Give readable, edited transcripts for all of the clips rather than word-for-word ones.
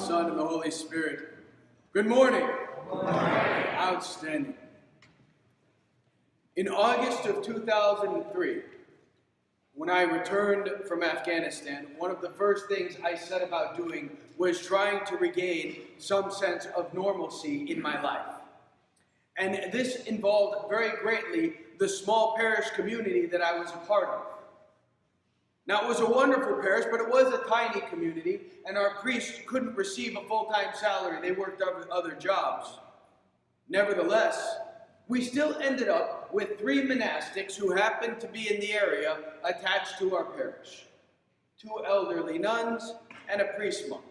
Son, and the Holy Spirit. Good morning. Good morning. Outstanding. In August of 2003, when I returned from Afghanistan, one of the first things I set about doing was trying to regain some sense of normalcy in my life. And this involved very greatly the small parish community that I was a part of. Now, it was a wonderful parish, but it was a tiny community, and our priests couldn't receive a full-time salary. They worked other jobs. Nevertheless, we still ended up with 3 monastics who happened to be in the area attached to our parish. 2 elderly nuns and a priest monk.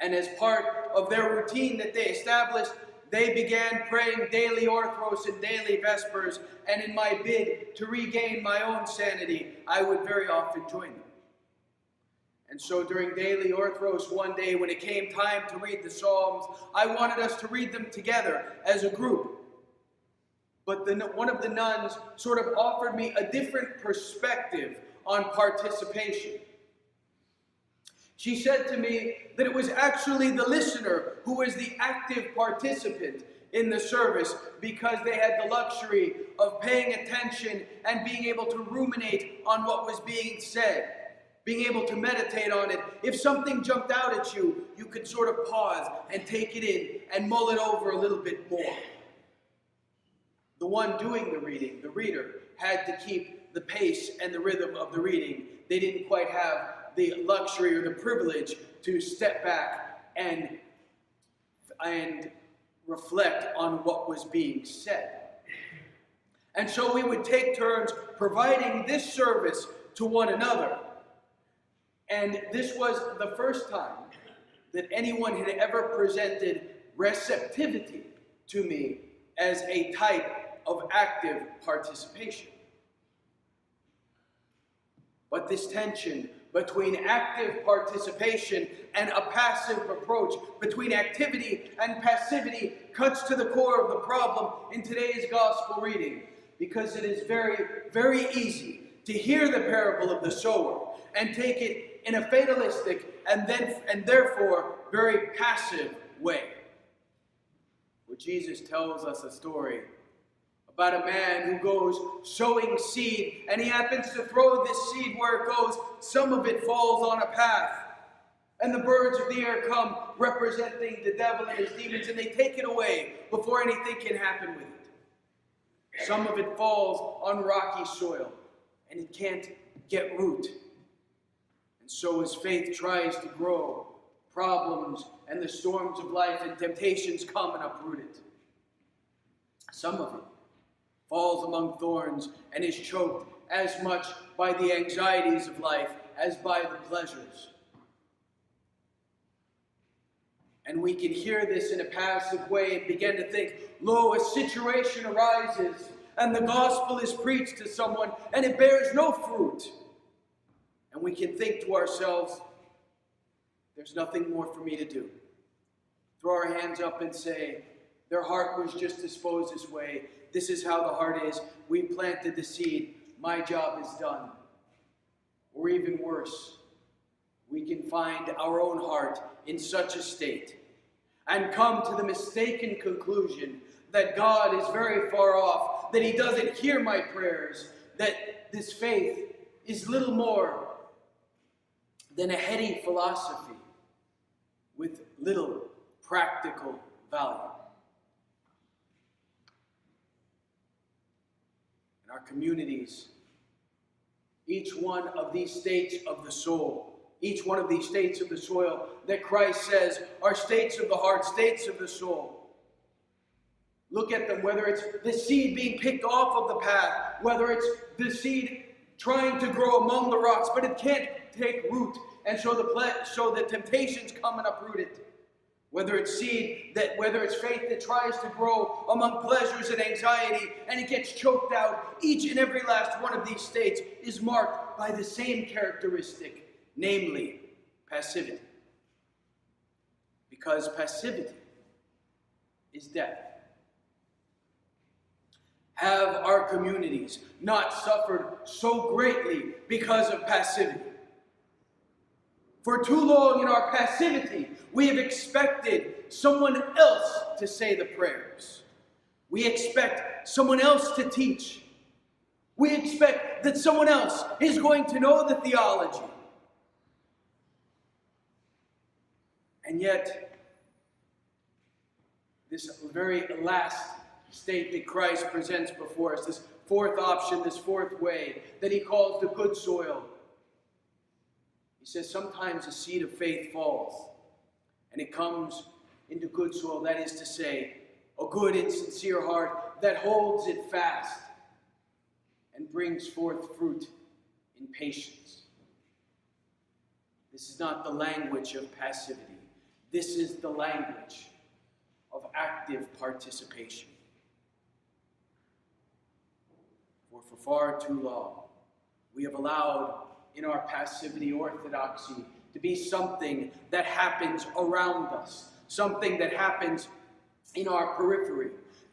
And as part of their routine that they established, they began praying daily orthros and daily vespers, and in my bid to regain my own sanity, I would very often join them. And so during daily orthros one day, when it came time to read the Psalms, I wanted us to read them together as a group. But one of the nuns sort of offered me a different perspective on participation. She said to me that it was actually the listener who was the active participant in the service because they had the luxury of paying attention and being able to ruminate on what was being said, being able to meditate on it. If something jumped out at you, you could sort of pause and take it in and mull it over a little bit more. The one doing the reading, the reader, had to keep the pace and the rhythm of the reading. They didn't quite have the luxury or the privilege to step back and reflect on what was being said. And so we would take turns providing this service to one another. And this was the first time that anyone had ever presented receptivity to me as a type of active participation. But this tension between active participation and a passive approach, between activity and passivity, cuts to the core of the problem in today's gospel reading, because it is very, very easy to hear the parable of the sower and take it in a fatalistic and therefore very passive way. Where Jesus tells us a story about a man who goes sowing seed, and he happens to throw this seed where it goes. Some of it falls on a path, and the birds of the air come, representing the devil and his demons, and they take it away before anything can happen with it. Some of it falls on rocky soil, and it can't get root. And so as faith tries to grow, problems and the storms of life and temptations come and uproot it. Some of it falls among thorns and is choked as much by the anxieties of life as by the pleasures. And we can hear this in a passive way and begin to think, lo, a situation arises and the gospel is preached to someone and it bears no fruit. And we can think to ourselves, there's nothing more for me to do. Throw our hands up and say, their heart was just disposed this way. This is how the heart is. We planted the seed. My job is done. Or even worse, we can find our own heart in such a state and come to the mistaken conclusion that God is very far off, that he doesn't hear my prayers, that this faith is little more than a heady philosophy with little practical value. Our communities, each one of these states of the soul, each one of these states of the soil that Christ says are states of the heart, states of the soul. Look at them, whether it's the seed being picked off of the path, whether it's the seed trying to grow among the rocks, but it can't take root, and so the temptations come and uproot it. Whether it's faith that tries to grow among pleasures and anxiety and it gets choked out, each and every last one of these states is marked by the same characteristic, namely passivity. Because passivity is death. Have our communities not suffered so greatly because of passivity? For too long in our passivity, we have expected someone else to say the prayers. We expect someone else to teach. We expect that someone else is going to know the theology. And yet, this very last state that Christ presents before us, this fourth option, this fourth way, that he calls the good soil. He says sometimes a seed of faith falls, and it comes into good soil, that is to say, a good and sincere heart that holds it fast and brings forth fruit in patience. This is not the language of passivity. This is the language of active participation. For far too long, we have allowed in our passivity orthodoxy to be something that happens around us, something that happens in our periphery,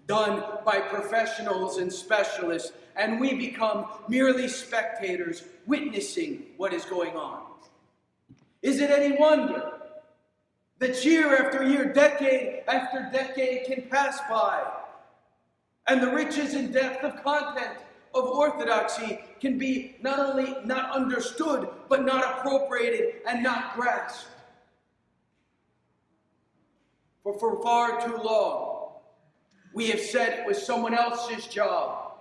done by professionals and specialists, and we become merely spectators witnessing what is going on. Is it any wonder that year after year, decade after decade can pass by, and the riches and depth of content of orthodoxy can be not only not understood, but not appropriated and not grasped? For far too long, we have said it was someone else's job,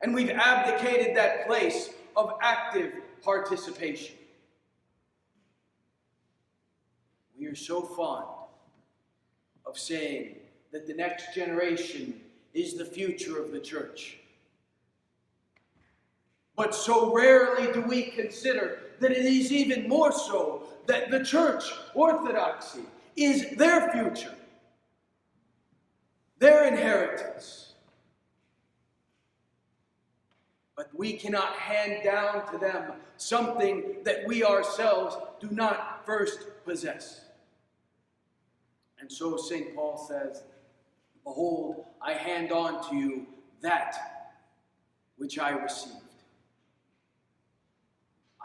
and we've abdicated that place of active participation. We are so fond of saying that the next generation is the future of the church. But so rarely do we consider that it is even more so that the church, orthodoxy, is their future, their inheritance. But we cannot hand down to them something that we ourselves do not first possess. And so St. Paul says, "Behold, I hand on to you that which I received."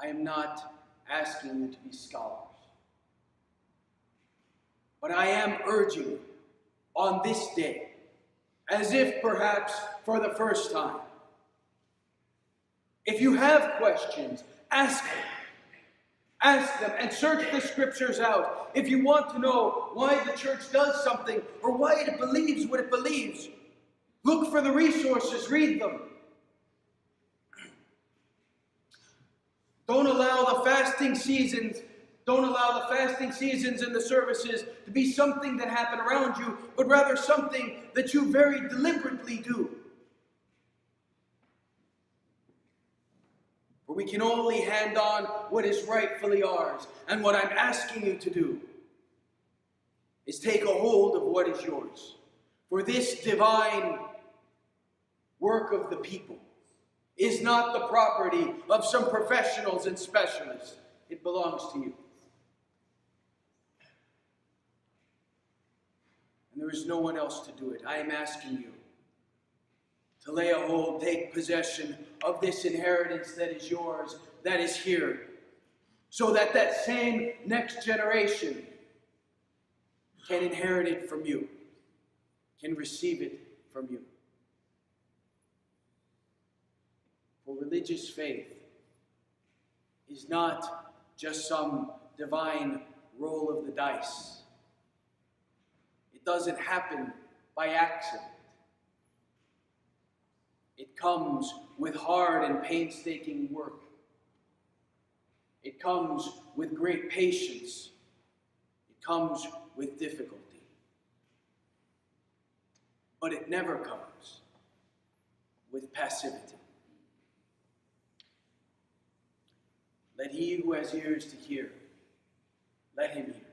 I am not asking you to be scholars, but I am urging you on this day, as if perhaps for the first time, if you have questions, ask them. Ask them and search the scriptures out. If you want to know why the church does something or why it believes what it believes, look for the resources, read them. Don't allow the fasting seasons and the services to be something that happen around you, but rather something that you very deliberately do. For we can only hand on what is rightfully ours. And what I'm asking you to do is take a hold of what is yours. For this divine work of the people is not the property of some professionals and specialists. It belongs to you. And there is no one else to do it. I am asking you to lay a hold, take possession of this inheritance that is yours, that is here, so that that same next generation can inherit it from you, can receive it from you. For religious faith is not just some divine roll of the dice. It doesn't happen by accident. It comes with hard and painstaking work. It comes with great patience. It comes with difficulty. But it never comes with passivity. Let he who has ears to hear, let him hear.